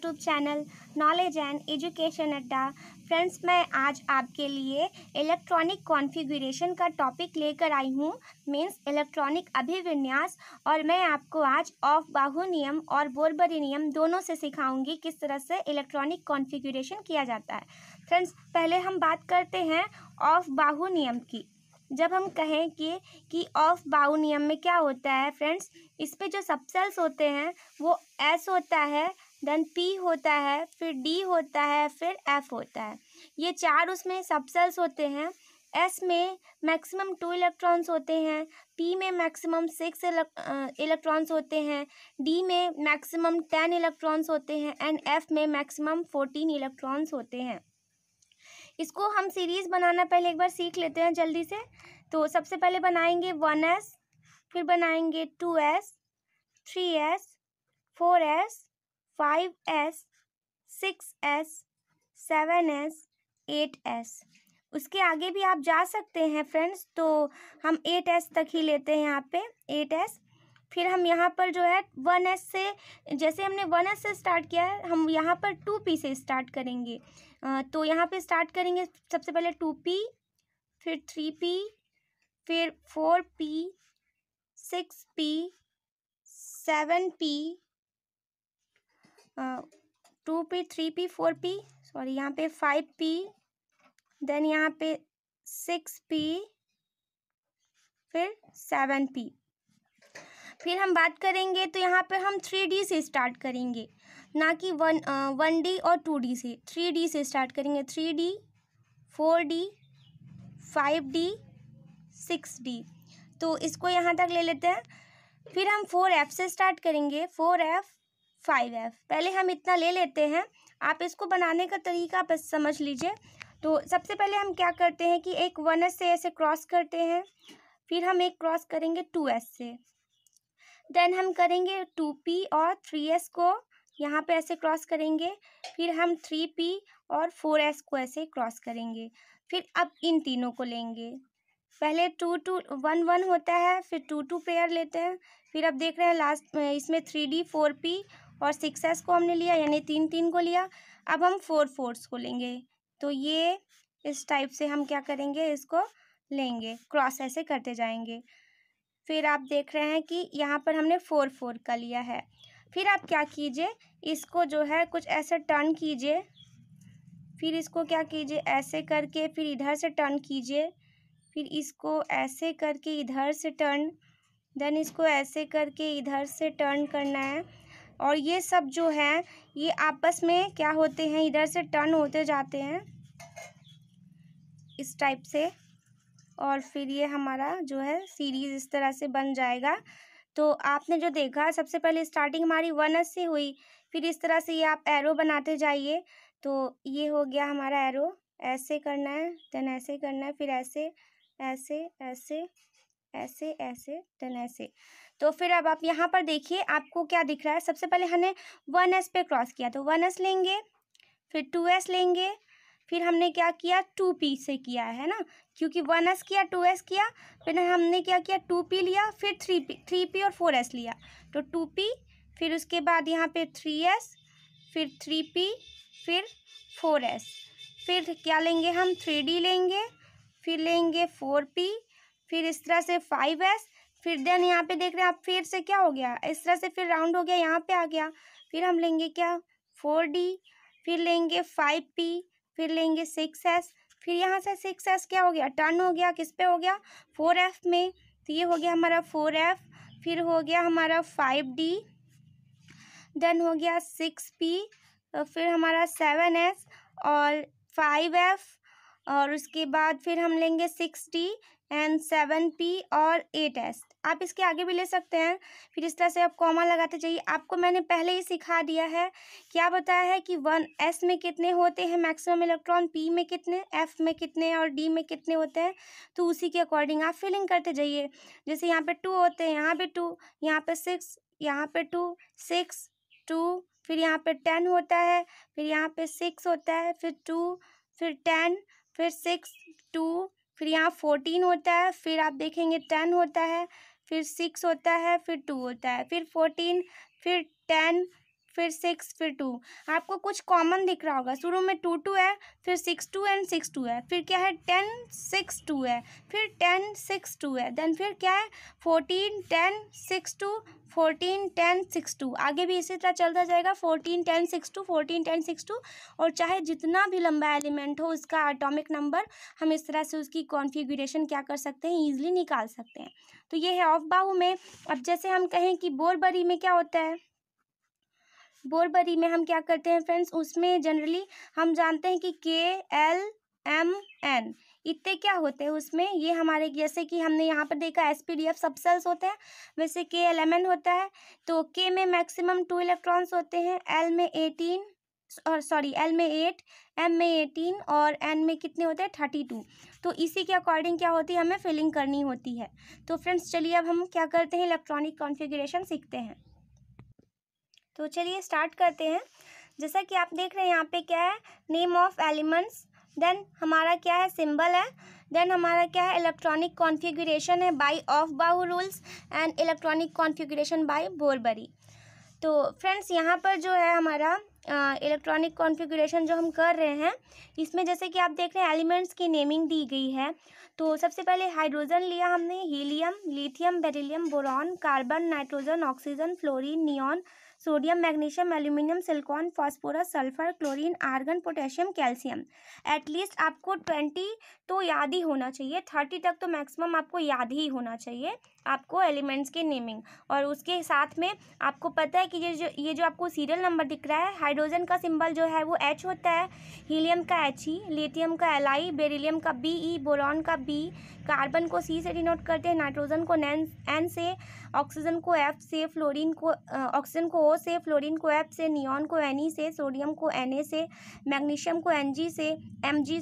YouTube channel knowledge and education अड्डा। Friends, मैं आज आपके लिए इलेक्ट्रॉनिक कॉन्फ़िगरेशन का टॉपिक लेकर आई हूँ, मीन्स इलेक्ट्रॉनिक अभिविन्यास। और मैं आपको आज ऑफ बाहु नियम और बोरबरी नियम दोनों से सिखाऊंगी किस तरह से इलेक्ट्रॉनिक कॉन्फ़िगरेशन किया जाता है। फ्रेंड्स, पहले हम बात करते हैं ऑफ बाहु नियम की। जब हम कहें कि ऑफ बाहु नियम में क्या होता है फ्रेंड्स, इस पे जो सबसेल्स होते हैं वो एस होता है, देन पी होता है, फिर डी होता है, फिर एफ होता है। ये चार उसमें सबसेल्स होते हैं। एस में मैक्सिमम 2 इलेक्ट्रॉन्स होते हैं, पी में मैक्सिमम 6 इलेक्ट्रॉन्स होते हैं, डी में मैक्सिमम 10 इलेक्ट्रॉन्स होते हैं एंड एफ में मैक्सिमम 14 इलेक्ट्रॉन्स होते हैं। इसको हम सीरीज़ बनाना पहले एक बार सीख लेते हैं जल्दी से। तो सबसे पहले बनाएंगे 1s, फिर बनाएंगे 2s, 3s, 4s, 5s, 6s, 7s, 8s। उसके आगे भी आप जा सकते हैं फ्रेंड्स, तो हम 8s तक ही लेते हैं यहाँ पे 8s। फिर हम यहाँ पर जो है 1s से, जैसे हमने 1s से स्टार्ट किया है, हम यहाँ पर 2p से स्टार्ट करेंगे। तो यहाँ पे स्टार्ट करेंगे सबसे पहले 2p, फिर 3p, फिर 4p, 6p, 7p, 2p, 3p, 4p, sorry यहाँ पे 5p, देन यहाँ पे 6p, फिर 7p। फिर हम बात करेंगे तो यहाँ पे हम 3D से स्टार्ट करेंगे, ना कि 1D और 2D से। 3D से स्टार्ट करेंगे, 3D, 4D, 5D, 6D। तो इसको यहाँ तक ले लेते हैं। फिर हम 4F से स्टार्ट करेंगे, 4F, 5F। पहले हम इतना ले लेते हैं, आप इसको बनाने का तरीका बस समझ लीजिए। तो सबसे पहले हम क्या करते हैं कि एक 1S से ऐसे क्रॉस करते हैं, फिर हम एक क्रॉस करेंगे 2S से, देन हम करेंगे 2p और 3s को यहाँ पे ऐसे क्रॉस करेंगे, फिर हम 3p और 4s को ऐसे क्रॉस करेंगे। फिर अब इन तीनों को लेंगे, पहले 2 2 1 1 होता है, फिर 2 2 पेयर लेते हैं। फिर अब देख रहे हैं लास्ट इसमें 3d 4p और 6s को हमने लिया, यानी 3 3 को लिया। अब हम 4 4s को लेंगे, तो ये इस टाइप से हम क्या करेंगे, इसको लेंगे, क्रॉस ऐसे करते जाएंगे। फिर आप देख रहे हैं कि यहाँ पर हमने 4 4 का लिया है। फिर आप क्या कीजिए, इसको जो है कुछ ऐसे टर्न कीजिए, फिर इसको क्या कीजिए ऐसे करके, फिर इधर से टर्न कीजिए, फिर इसको ऐसे करके इधर से टर्न, देन इसको ऐसे करके इधर से टर्न करना है। और ये सब जो है ये आपस में क्या होते हैं, इधर से टर्न होते जाते हैं इस टाइप से। और फिर ये हमारा जो है सीरीज़ इस तरह से बन जाएगा। तो आपने जो देखा, सबसे पहले स्टार्टिंग हमारी 1s से हुई, फिर इस तरह से ये आप एरो बनाते जाइए। तो ये हो गया हमारा एरो, ऐसे करना है, देन ऐसे करना है, फिर ऐसे ऐसे ऐसे ऐसे ऐसे, देन ऐसे। तो फिर अब आप यहाँ पर देखिए आपको क्या दिख रहा है। सबसे पहले हमने 1s पे क्रॉस किया, तो 1s लेंगे, फिर 2s लेंगे, फिर हमने क्या किया 2p से किया है ना, क्योंकि 1s किया 2s किया, फिर हमने क्या किया 2p लिया, फिर 3p और 4s लिया, तो 2p, फिर उसके बाद यहाँ पे 3s, फिर 3p, फिर 4s। फिर क्या लेंगे हम 3d लेंगे, फिर लेंगे 4p, फिर इस तरह से 5s, फिर देन यहाँ पे देख रहे हैं आप, फिर से क्या हो गया इस तरह से, फिर राउंड हो गया, यहाँ पे आ गया। फिर हम लेंगे क्या 4d, फिर लेंगे 5p, फिर लेंगे 6s, फिर यहाँ से 6s क्या हो गया, टर्न हो गया, किस पे हो गया 4f में, तो ये हो गया हमारा 4f। फिर हो गया हमारा 5d, देन हो गया 6p, फिर हमारा 7s और 5f, और उसके बाद फिर हम लेंगे 6d एंड 7p और 8s। आप इसके आगे भी ले सकते हैं। फिर इस तरह से आप कॉमा लगाते जाइए। आपको मैंने पहले ही सिखा दिया है, क्या बताया है कि 1s में कितने होते हैं मैक्सिमम इलेक्ट्रॉन, p में कितने, f में कितने और d में कितने होते हैं। तो उसी के अकॉर्डिंग आप फिलिंग करते जाइए। जैसे यहाँ पे 2 होते हैं, यहाँ पे 2, यहाँ पे 6, यहाँ पे 2, 6, 2, फिर यहाँ पे 10 होता है, फिर यहाँ पे 6 होता है, फिर 2, फिर 10, फिर 6, 2, फिर यहाँ 14 होता है, फिर आप देखेंगे 10 होता है, फिर 6 होता है, फिर 2 होता है, फिर 14, फिर 10, फिर 6, फिर 2। आपको कुछ कॉमन दिख रहा होगा, शुरू में 2 2 है, फिर 6 2 एंड 6 2 है, फिर क्या है 10 6 2 है, फिर 10 6 2 है, देन फिर क्या है 14 10 6 2, 14 10 6 2। आगे भी इसी तरह चलता जाएगा 14 10 6 2, 14 10 6 2। और चाहे जितना भी लंबा एलिमेंट हो उसका एटॉमिक नंबर हम इस तरह से उसकी कॉन्फ़िगरेशन क्या कर सकते हैं, ईजिली निकाल सकते हैं। तो ये है ऑफ-बाहु में। अब जैसे हम कहें कि बोरबरी में क्या होता है, बोरबरी में हम क्या करते हैं फ्रेंड्स, उसमें जनरली हम जानते हैं कि KLMN इतने क्या होते हैं उसमें, ये हमारे जैसे कि हमने यहाँ पर देखा SPDF सब सेल्स होते हैं, वैसे KLMN होता है। तो K में मैक्सिमम 2 इलेक्ट्रॉन्स होते हैं, L में 8, M में 18 और N में कितने होते हैं 32। तो इसी के अकॉर्डिंग क्या होती है, हमें फिलिंग करनी होती है। तो फ्रेंड्स चलिए अब हम क्या करते हैं, इलेक्ट्रॉनिक कॉन्फ़िगरेशन सीखते हैं। तो चलिए स्टार्ट करते हैं। जैसा कि आप देख रहे हैं यहाँ पे क्या है, नेम ऑफ एलिमेंट्स, देन हमारा क्या है सिंबल है, देन हमारा क्या है इलेक्ट्रॉनिक कॉन्फ़िगरेशन है by aufbau rules and electronic configuration by Bohr Bury. तो फ्रेंड्स यहाँ पर जो है हमारा इलेक्ट्रॉनिक कॉन्फ़िगरेशन जो हम कर रहे हैं, इसमें जैसे कि आप देख रहे हैं एलिमेंट्स की नेमिंग दी गई है। तो सबसे पहले हाइड्रोजन लिया हमने, helium, lithium, beryllium, boron, carbon, nitrogen, oxygen, fluorine, neon, sodium, magnesium, aluminium, silicon, phosphorus, sulphur, chlorine, argon, potassium, calcium. At least आपको 20 तो याद ही होना चाहिए, 30 तक तो मैक्सिमम आपको याद ही होना चाहिए आपको एलिमेंट्स के नेमिंग। और उसके साथ में आपको पता है कि ये जो आपको सीरियल नंबर दिख रहा है, हाइड्रोजन का सिंबल जो है वो H होता है, हीलियम का He, लिथियम का Li, बेरिलियम का Be, बोरॉन का B, कार्बन को C से डिनोट करते हैं, नाइट्रोजन को N से, ऑक्सीजन को F से, ऑक्सीजन को O से, फ्लोरीन को F से, नियॉन को Ne से, सोडियम को Na से, मैग्नीशियम को Mg से,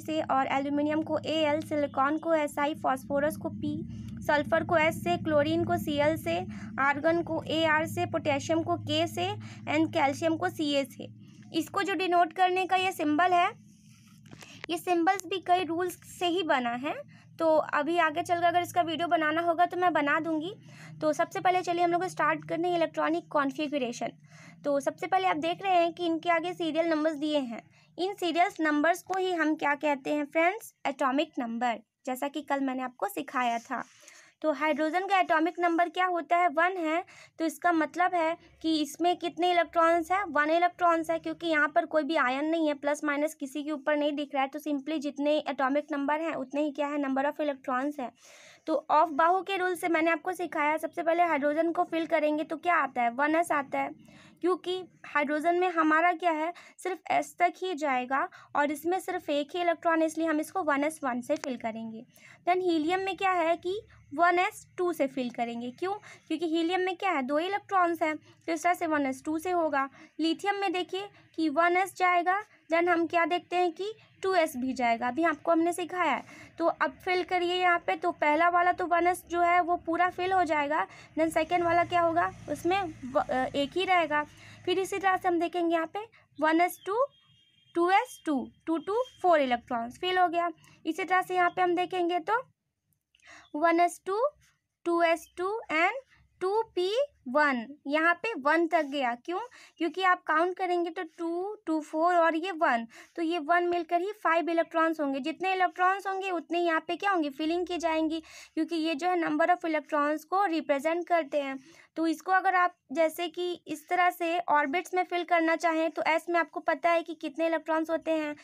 से और एल्यूमिनियम को Al, सिलिकॉन को Si, फास्फोरस को P, सल्फर को S से, क्लोरीन को Cl से, आर्गन को Ar से, पोटेशियम को K से एंड कैल्शियम को Ca से। इसको जो डिनोट करने का ये सिंबल है, ये सिंबल्स भी कई रूल्स से ही बना है। तो अभी आगे चलकर अगर इसका वीडियो बनाना होगा तो मैं बना दूंगी। तो सबसे पहले चलिए हम लोग स्टार्ट करते हैं इलेक्ट्रॉनिक कॉन्फ़िगरेशन। तो सबसे पहले आप देख रहे हैं कि इनके आगे सीरियल नंबर्स दिए हैं, इन सीरियल्स नंबर्स को ही हम क्या कहते हैं फ्रेंड्स, एटॉमिक नंबर, जैसा कि कल मैंने आपको सिखाया था। तो हाइड्रोजन का एटॉमिक नंबर क्या होता है, 1 है। तो इसका मतलब है कि इसमें कितने इलेक्ट्रॉन्स हैं, 1 इलेक्ट्रॉन्स है, क्योंकि यहाँ पर कोई भी आयन नहीं है, प्लस माइनस किसी के ऊपर नहीं दिख रहा है। तो सिंपली जितने एटॉमिक नंबर हैं उतने ही क्या है, नंबर ऑफ इलेक्ट्रॉन्स है। तो ऑफ बाहु के रूल से मैंने आपको सिखाया, सबसे पहले हाइड्रोजन को फिल करेंगे तो क्या आता है, 1s आता है, क्योंकि हाइड्रोजन में हमारा क्या है सिर्फ S तक ही जाएगा और इसमें सिर्फ एक ही इलेक्ट्रॉन, इसलिए हम इसको 1s1 से फिल करेंगे। देन हीलियम में क्या है कि 1s2 से फिल करेंगे, क्यों, क्योंकि हीलियम में क्या है 2 इलेक्ट्रॉन्स हैं, तो इस तरह से 1s2 से होगा। लिथियम में देखिए कि 1s जाएगा, देन हम क्या देखते हैं कि 2s भी जाएगा, अभी आपको हमने सिखाया है। तो अब फिल करिए यहाँ पे, तो पहला वाला तो 1s जो है वो पूरा फिल हो जाएगा, देन सेकेंड वाला क्या होगा, उसमें एक ही रहेगा। फिर इसी तरह से हम देखेंगे यहाँ पे 1s2 2s2 2 2 4 इलेक्ट्रॉन्स फिल हो गया। इसी तरह से यहाँ पे हम देखेंगे तो 1s2 2s2 एंड 2p1, यहाँ पे 1 तक गया, क्यों, क्योंकि आप काउंट करेंगे तो 2 2 4 और ये 1, तो ये 1 मिलकर ही 5 इलेक्ट्रॉन्स होंगे। जितने इलेक्ट्रॉन्स होंगे उतने यहाँ पे क्या होंगे, फिलिंग की जाएंगी, क्योंकि ये जो है नंबर ऑफ इलेक्ट्रॉन्स को रिप्रेजेंट करते हैं। तो इसको अगर आप जैसे कि इस तरह से ऑर्बिट्स में फिल करना चाहें तो एस में आपको पता है कि कितने इलेक्ट्रॉन्स होते हैं,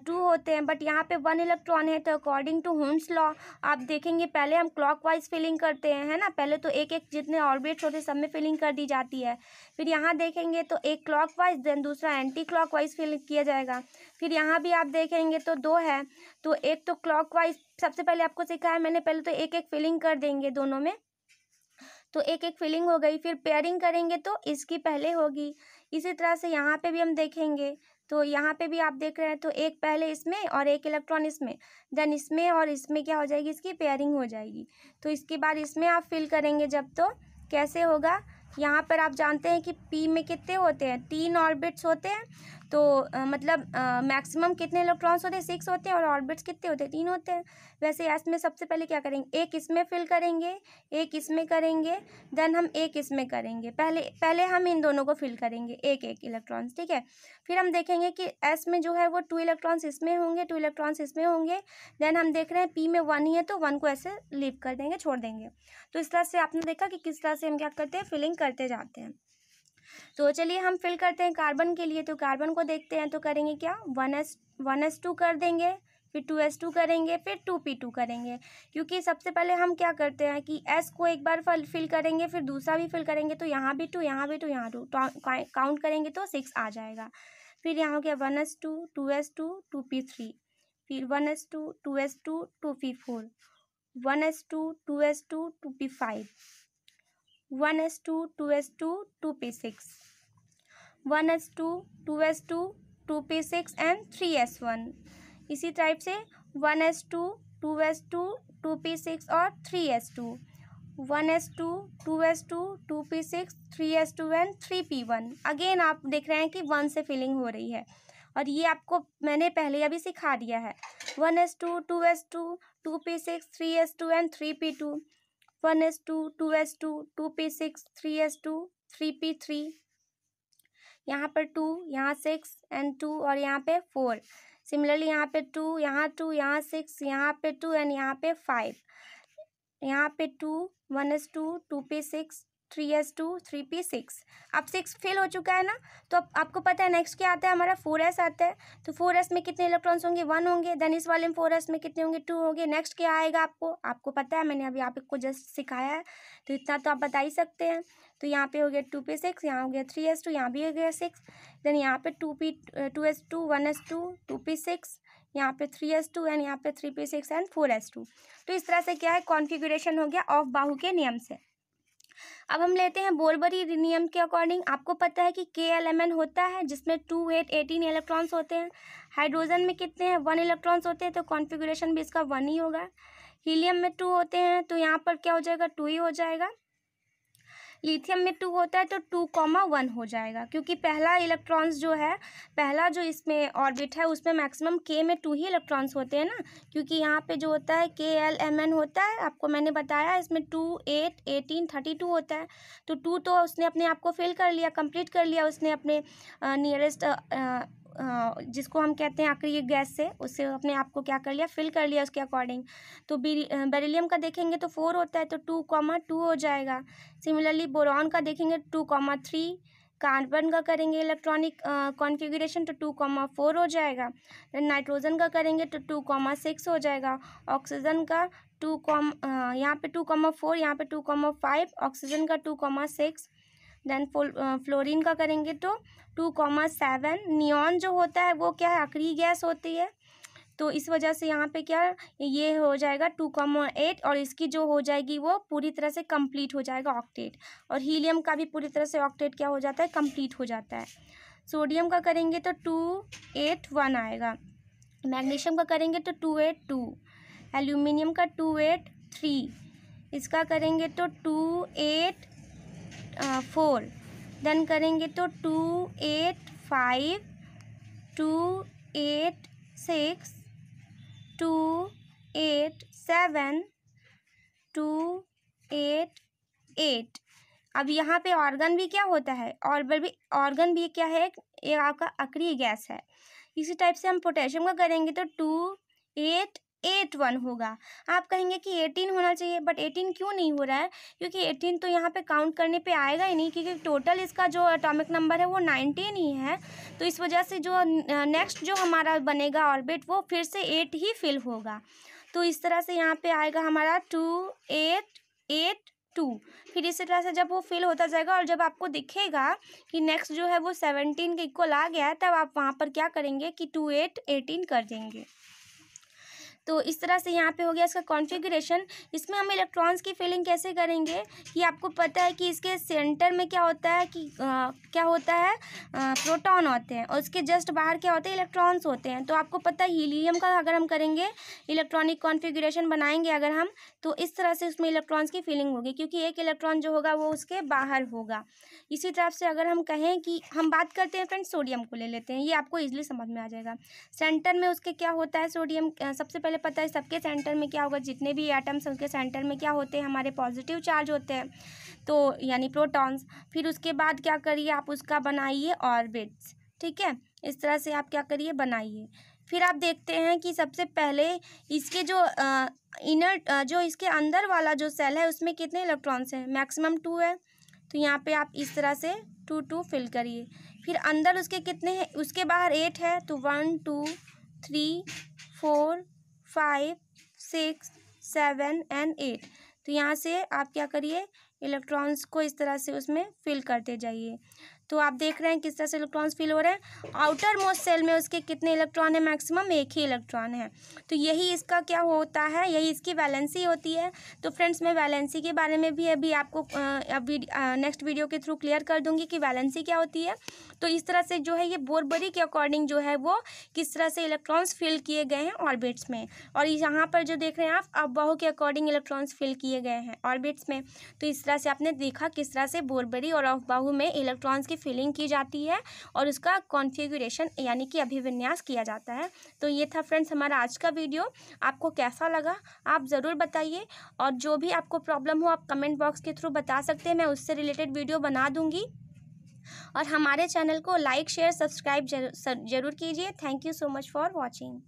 2 होते हैं, बट यहाँ पे 1 इलेक्ट्रॉन है। तो अकॉर्डिंग टू हुम्स लॉ आप देखेंगे पहले हम क्लॉकवाइज फिलिंग करते हैं, है ना, पहले तो एक एक जितने ऑर्बिट्स होते हैं सब में फिलिंग कर दी जाती है। फिर यहाँ देखेंगे तो एक क्लॉकवाइज, देन दूसरा एंटी क्लॉकवाइज फिल किया जाएगा। फिर यहाँ भी आप देखेंगे तो 2 है, तो एक तो क्लॉकवाइज सबसे पहले आपको सिखाया मैंने, पहले तो एक एक फिलिंग कर देंगे दोनों में, तो एक एक फिलिंग हो गई। फिर पेयरिंग करेंगे तो इसकी पहले होगी। इसी तरह से यहाँ पे भी हम देखेंगे तो यहाँ पे भी आप देख रहे हैं तो एक पहले इसमें और एक इलेक्ट्रॉन इसमें, देन इसमें और इसमें क्या हो जाएगी, इसकी पेयरिंग हो जाएगी। तो इसके बाद इसमें आप फिल करेंगे जब, तो कैसे होगा, यहाँ पर आप जानते हैं कि पी में कितने होते हैं, 3 ऑर्बिट्स होते हैं। तो मतलब मैक्सिमम कितने इलेक्ट्रॉन्स होते हैं, 6 होते हैं, और ऑर्बिट्स कितने होते हैं, 3 होते हैं। वैसे एस में सबसे पहले क्या करेंगे, एक इसमें फिल करेंगे, एक इसमें करेंगे, देन हम एक इसमें करेंगे। पहले हम इन दोनों को फिल करेंगे, एक एक इलेक्ट्रॉन्स, ठीक है। फिर हम देखेंगे कि एस में जो है वो 2 इलेक्ट्रॉन्स इसमें होंगे, 2 इलेक्ट्रॉन्स इसमें होंगे। देन हम देख रहे हैं पी में 1 ही है, तो 1 को ऐसे लीव कर देंगे, छोड़ देंगे। तो इस तरह से आपने देखा कि किस तरह से हम क्या करते हैं, फिलिंग करते जाते हैं। तो चलिए हम फिल करते हैं कार्बन के लिए। तो कार्बन को देखते हैं, तो करेंगे क्या, 1s2 कर देंगे, फिर 2s2 करेंगे, फिर 2p2 करेंगे। क्योंकि सबसे पहले हम क्या करते हैं कि s को एक बार फिल करेंगे, फिर दूसरा भी फिल करेंगे, तो यहाँ भी 2, यहाँ भी 2, यहाँ 2, काउंट करेंगे तो 6 आ जाएगा। फिर यहाँ हो गया 1s2, 2s2, 2p3, फिर 1s2, 2s2, 2p4, 1s2, 2s2, 2p5, 1s2, 2s2, 2p6, 1s2, 2s2, 2p6 and 3s1। इसी टाइप से 1s2, 2s2, 2p6 और 3s2, 1s2, 2s2, 2p6, 3s2 and 3p1। Again आप देख रहे हैं कि 1 से फिलिंग हो रही है, और ये आपको मैंने पहले अभी सिखा दिया है। 1s2, 2s2, 2p6, 3s2 and 3p2, 1s2, 2s2, 2p6, 3s2, 3p3, यहाँ पर 2, यहाँ 6 एंड 2, और यहाँ पे 4। सिमिलरली यहाँ पे 2, यहाँ 2, यहाँ 6, यहाँ पे 2 एंड यहाँ पे 5, यहाँ पे 2, 1s2, 2p6, 3s2, 3p6। अब 6 फिल हो चुका है ना, तो अब आपको पता है नेक्स्ट क्या आता है, हमारा 4s आता है। तो 4s में कितने इलेक्ट्रॉन्स होंगे, 1 होंगे। देन इस वाले में 4s में कितने होंगे, 2 होंगे। नेक्स्ट क्या आएगा, आपको पता है, मैंने अभी आपको जस्ट सिखाया है, तो इतना तो आप बता ही सकते हैं। तो यहाँ पे हो गया 2p6, यहाँ हो गया 3s2, यहाँ भी हो गया 6। देन यहाँ पे 2s2, 1s2, 2p6, यहाँ पे 3s2 एंड यहाँ पे 3p6 एंड 4s2। तो इस तरह से क्या है, कॉन्फ़िगरेशन हो गया ऑफ बाहु के नियम से। अब हम लेते हैं बोल्बरी नियम के अकॉर्डिंग। आपको पता है कि KLMN होता है, जिसमें 2, 8, 18 इलेक्ट्रॉन्स होते हैं। हाइड्रोजन में कितने हैं, 1 इलेक्ट्रॉन्स होते हैं, तो कॉन्फ़िगरेशन भी इसका 1 ही होगा। हीलियम में 2 होते हैं, तो यहाँ पर क्या हो जाएगा, 2 ही हो जाएगा। लिथियम में 2 होता है, तो 2,1 हो जाएगा, क्योंकि पहला इलेक्ट्रॉन्स जो है, पहला जो इसमें ऑर्बिट है, उसमें मैक्सिमम K में 2 ही इलेक्ट्रॉन्स होते हैं ना। क्योंकि यहाँ पे जो होता है KLMN होता है, आपको मैंने बताया, इसमें 2, 8, 18, 32 होता है। तो 2 तो उसने अपने आप को फिल कर लिया, कंप्लीट कर लिया उसने अपने नियरेस्ट जिसको हम कहते हैं अक्रिय गैस से, उससे अपने आप को क्या कर लिया, फिल कर लिया उसके अकॉर्डिंग। तो बेरिलियम का देखेंगे तो 4 होता है, तो 2,2 हो जाएगा। सिमिलरली बोरॉन का देखेंगे 2,3। कार्बन का करेंगे इलेक्ट्रॉनिक कॉन्फ़िगरेशन तो 2,4 हो जाएगा। देन नाइट्रोजन का करेंगे तो 2,6 हो जाएगा। ऑक्सीजन का यहाँ पे 2,4, यहाँ पे 2,5, ऑक्सीजन का 2,6। देन फ्लोरीन का करेंगे तो 2,7। नियॉन जो होता है वो क्या है, अक्रिय गैस होती है, तो इस वजह से यहाँ पे क्या ये हो जाएगा 2,8, और इसकी जो हो जाएगी वो पूरी तरह से कंप्लीट हो जाएगा ऑक्टेट। और हीलियम का भी पूरी तरह से ऑक्टेट क्या हो जाता है, कंप्लीट हो जाता है। सोडियम का करेंगे तो 2,8,1 आएगा। मैग्नीशियम का करेंगे तो 2,8,2। एल्यूमिनियम का 2,8,3। इसका करेंगे तो 2,8,4। देन करेंगे तो 2,8,5, 2,8,6, 2,8,7, 2,8,8। अब यहाँ पे ऑर्गन भी क्या होता है, ऑर्गन भी क्या है, ये आपका अक्रिय गैस है। इसी टाइप से हम पोटेशियम का करेंगे तो 2,8,8,1 होगा। आप कहेंगे कि 18 होना चाहिए, बट 18 क्यों नहीं हो रहा है, क्योंकि 18 तो यहाँ पे काउंट करने पे आएगा ही नहीं, क्योंकि टोटल इसका जो एटॉमिक नंबर है वो 19 ही है। तो इस वजह से जो नेक्स्ट जो हमारा बनेगा ऑर्बिट, वो फिर से 8 ही फिल होगा। तो इस तरह से यहाँ पे आएगा हमारा 2,8,8,2। फिर इसी तरह से जब वो फिल होता जाएगा, और जब आपको दिखेगा कि नेक्स्ट जो है वो 17 के इक्वल आ गया है, तब आप वहाँ पर क्या करेंगे कि 2,8,18 कर देंगे। तो इस तरह से यहाँ पे हो गया इसका कॉन्फ़िगरेशन। इसमें हम इलेक्ट्रॉन्स की फिलिंग कैसे करेंगे कि आपको पता है कि इसके सेंटर में क्या होता है कि क्या होता है, प्रोटॉन होते हैं और उसके जस्ट बाहर क्या होते हैं, इलेक्ट्रॉन्स होते हैं। तो आपको पता है हीलियम का अगर हम करेंगे इलेक्ट्रॉनिक कॉन्फ़िगरेशन बनाएंगे अगर हम, तो इस तरह से उसमें इलेक्ट्रॉन्स की फिलिंग होगी, क्योंकि एक इलेक्ट्रॉन जो होगा वो उसके बाहर होगा। इसी तरह से अगर हम कहें कि हम बात करते हैं फ्रेंड्स सोडियम को ले लेते हैं, ये आपको ईजिली समझ में आ जाएगा। सेंटर में उसके क्या होता है सोडियम, सबसे पहले पता है सबके सेंटर में क्या होगा, जितने भी एटम्स हैं उसके सेंटर में क्या होते हैं, हमारे पॉजिटिव चार्ज होते हैं, तो यानी प्रोटॉन्स। फिर उसके बाद क्या करिए आप उसका बनाइए ऑर्बिट्स, ठीक है, इस तरह से आप क्या करिए बनाइए। फिर आप देखते हैं कि सबसे पहले इसके जो इनर जो इसके अंदर वाला जो सेल है उसमें कितने इलेक्ट्रॉन्स हैं, मैक्सिमम 2 है, तो यहाँ पे आप इस तरह से 2 फिल करिए। फिर अंदर उसके कितने हैं, उसके बाहर 8 है, तो 1 2 3 4 5 6 7 एंड 8। तो यहाँ से आप क्या करिए इलेक्ट्रॉन्स को इस तरह से उसमें फिल करते जाइए। तो आप देख रहे हैं किस तरह से इलेक्ट्रॉन्स फिल हो रहे हैं। आउटर मोस्ट सेल में उसके कितने इलेक्ट्रॉन है, मैक्सिमम 1 ही इलेक्ट्रॉन है। तो यही इसका क्या होता है, यही इसकी वैलेंसी होती है। तो फ्रेंड्स मैं वैलेंसी के बारे में भी अभी आपको नेक्स्ट वीडियो के थ्रू क्लियर कर दूंगी कि वैलेंसी क्या होती है। तो इस तरह से जो है ये बोरबरी के अकॉर्डिंग जो है वो किस तरह से इलेक्ट्रॉन्स फिल किए गए हैं ऑर्बिट्स में, और यहाँ पर जो देख रहे हैं आप अफबाहु के अकॉर्डिंग इलेक्ट्रॉन्स फिल किए गए हैं ऑर्बिट्स में। तो इस तरह से आपने देखा किस तरह से बोरबरी और अफबाहु में इलेक्ट्रॉन्स की फिलिंग की जाती है और उसका कॉन्फ़िगरेशन यानी कि अभिविन्यास किया जाता है। तो ये था फ्रेंड्स हमारा आज का वीडियो। आपको कैसा लगा आप ज़रूर बताइए, और जो भी आपको प्रॉब्लम हो आप कमेंट बॉक्स के थ्रू बता सकते हैं, मैं उससे रिलेटेड वीडियो बना दूंगी। और हमारे चैनल को लाइक शेयर सब्सक्राइब जरूर कीजिए। Thank you so much for watching.